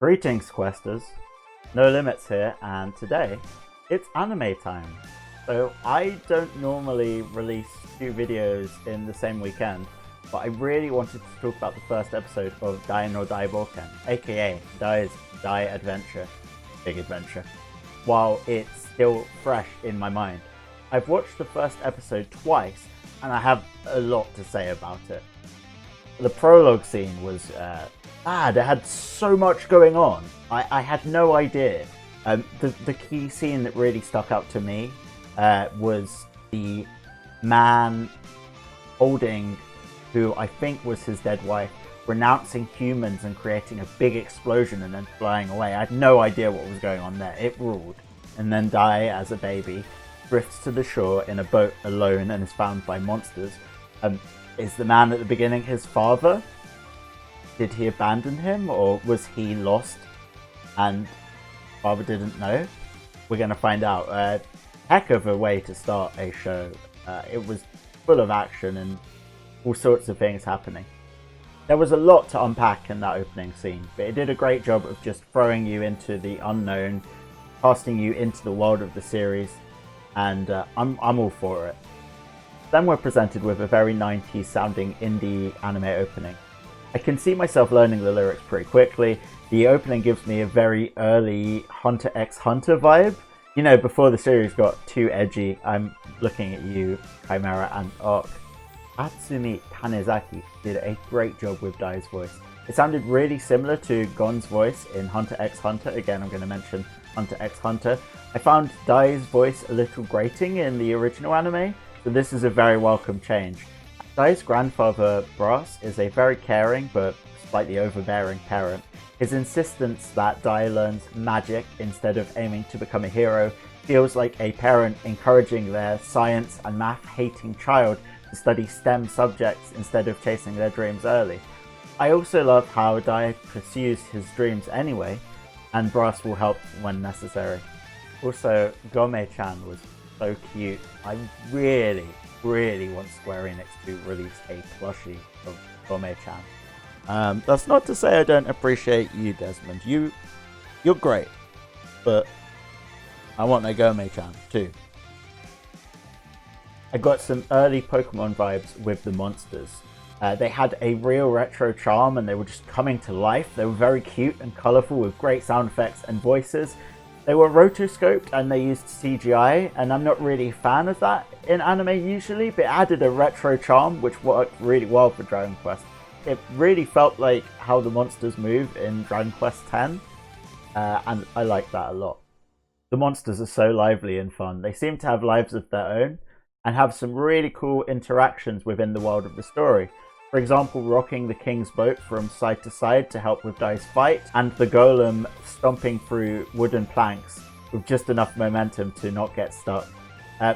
Greetings, Questers. No Limits here, and today it's anime time. So I don't normally release two videos in the same weekend, but I really wanted to talk about the first episode of Dai no Daiboken, aka Dai's Dai Adventure, Big Adventure, while it's still fresh in my mind. I've watched the first episode twice, and I have a lot to say about it. The prologue scene was bad. It had so much going on. I had no idea. The key scene that really stuck out to me was the man holding who I think was his dead wife, renouncing humans and creating a big explosion and then flying away. I had no idea what was going on there. It ruled. And then Dai, as a baby, drifts to the shore in a boat alone and is found by monsters. Is the man at the beginning his father? Did he abandon him, or was he lost and father didn't know? We're going to find out. Heck of a way to start a show. It was full of action and all sorts of things happening. There was a lot to unpack in that opening scene, but it did a great job of just throwing you into the unknown, casting you into the world of the series, and I'm all for it. Then we're presented with a very 90s sounding indie anime opening. I can see myself learning the lyrics pretty quickly. The opening gives me a very early Hunter x Hunter vibe. You know, before the series got too edgy. I'm looking at you, Chimera and Arc. Atsumi Kanezaki did a great job with Dai's voice. It sounded really similar to Gon's voice in Hunter x Hunter. Again, I'm going to mention Hunter x Hunter. I found Dai's voice a little grating in the original anime, so this is a very welcome change. Dai's grandfather, Brass, is a very caring but slightly overbearing parent. His insistence that Dai learns magic instead of aiming to become a hero feels like a parent encouraging their science and math-hating child to study STEM subjects instead of chasing their dreams early. I also love how Dai pursues his dreams anyway, and Brass will help when necessary. Also, Gome-chan was so cute. I really want Square Enix to release a plushie of Gome-chan. That's not to say I don't appreciate you, Desmond. You're great, but I want a Gome-chan too. I got some early Pokemon vibes with the monsters. They had a real retro charm and they were just coming to life. They were very cute and colourful with great sound effects and voices. They were rotoscoped and they used CGI, and I'm not really a fan of that in anime usually, but it added a retro charm which worked really well for Dragon Quest. It really felt like how the monsters move in Dragon Quest X, and I like that a lot. The monsters are so lively and fun. They seem to have lives of their own and have some really cool interactions within the world of the story. For example, rocking the king's boat from side to side to help with Dai's fight, and the golem stomping through wooden planks with just enough momentum to not get stuck.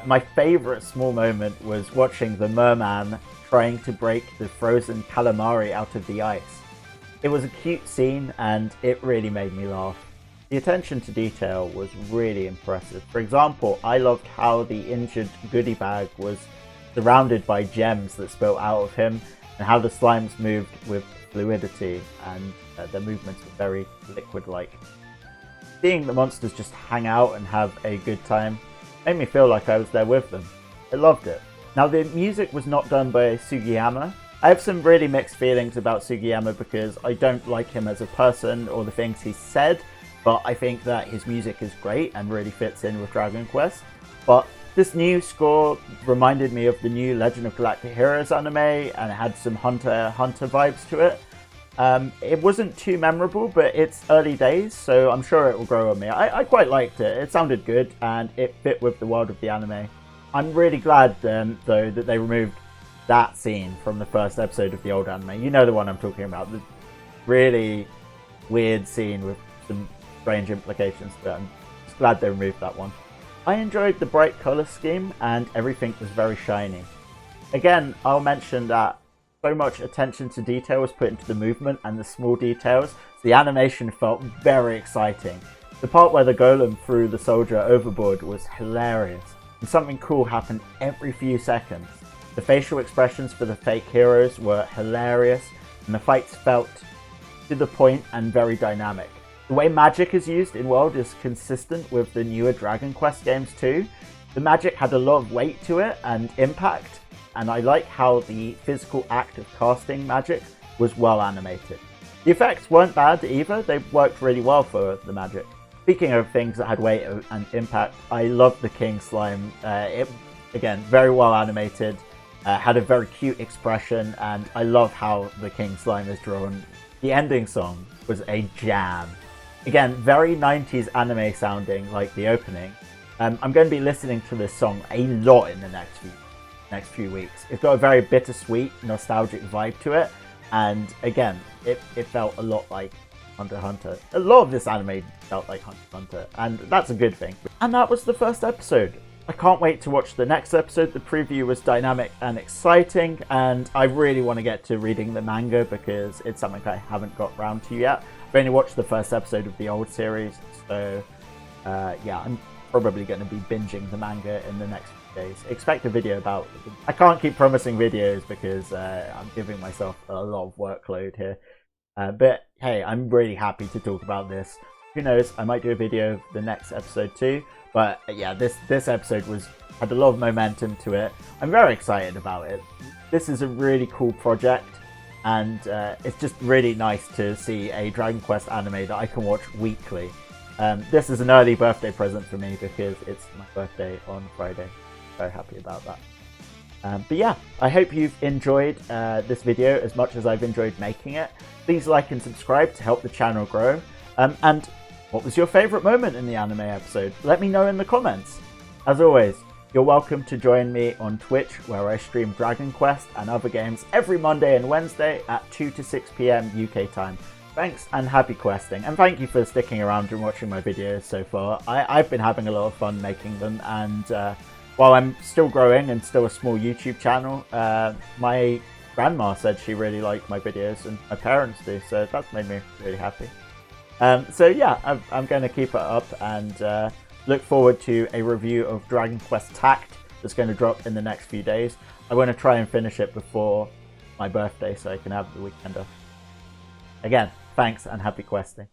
My favourite small moment was watching the merman trying to break the frozen calamari out of the ice. It was a cute scene and it really made me laugh. The attention to detail was really impressive. For example, I loved how the injured goodie bag was surrounded by gems that spilt out of him, and how the slimes moved with fluidity and their movements were very liquid-like. Seeing the monsters just hang out and have a good time made me feel like I was there with them. I loved it. Now, the music was not done by Sugiyama. I have some really mixed feelings about Sugiyama because I don't like him as a person or the things he said, but I think that his music is great and really fits in with Dragon Quest. But this new score reminded me of the new Legend of Galactic Heroes anime, and it had some Hunter x Hunter vibes to it. It wasn't too memorable, but it's early days, so I'm sure it will grow on me. I quite liked it. It sounded good, and it fit with the world of the anime. I'm really glad, though, that they removed that scene from the first episode of the old anime. You know the one I'm talking about. The really weird scene with some strange implications to it. I'm just glad they removed that one. I enjoyed the bright colour scheme and everything was very shiny. Again, I'll mention that so much attention to detail was put into the movement and the small details, so the animation felt very exciting. The part where the golem threw the soldier overboard was hilarious, and something cool happened every few seconds. The facial expressions for the fake heroes were hilarious, and the fights felt to the point and very dynamic. The way magic is used in World is consistent with the newer Dragon Quest games too. The magic had a lot of weight to it and impact, and I like how the physical act of casting magic was well animated. The effects weren't bad either, they worked really well for the magic. Speaking of things that had weight and impact, I loved the King Slime. Again, very well animated, had a very cute expression, and I love how the King Slime is drawn. The ending song was a jam. Again, very 90s anime sounding like the opening. I'm going to be listening to this song a lot in the next few weeks. It's got a very bittersweet, nostalgic vibe to it, and again, it felt a lot like Hunter x Hunter. A lot of this anime felt like Hunter x Hunter, and that's a good thing. And that was the first episode. I can't wait to watch the next episode. The preview was dynamic and exciting, and I really want to get to reading the manga because it's something I haven't got round to yet. I've only watched the first episode of the old series, so yeah, I'm probably going to be binging the manga in the next few days. Expect a video about it. I can't keep promising videos because I'm giving myself a lot of workload here. But hey, I'm really happy to talk about this. Who knows, I might do a video of the next episode too. But yeah, this episode had a lot of momentum to it. I'm very excited about it. This is a really cool project, and it's just really nice to see a Dragon Quest anime that I can watch weekly. This is an early birthday present for me because it's my birthday on Friday. Very happy about that. But yeah, I hope you've enjoyed this video as much as I've enjoyed making it. Please like and subscribe to help the channel grow. And what was your favourite moment in the anime episode? Let me know in the comments. As always, you're welcome to join me on Twitch, where I stream Dragon Quest and other games every Monday and Wednesday at 2 to 6 PM UK time. Thanks and happy questing, and thank you for sticking around and watching my videos so far. I've been having a lot of fun making them, and while I'm still growing and still a small YouTube channel, my grandma said she really liked my videos, and my parents do, so that's made me really happy. So yeah, I'm going to keep it up and look forward to a review of Dragon Quest Tact that's going to drop in the next few days. I want to try and finish it before my birthday so I can have the weekend off. Again, thanks and happy questing.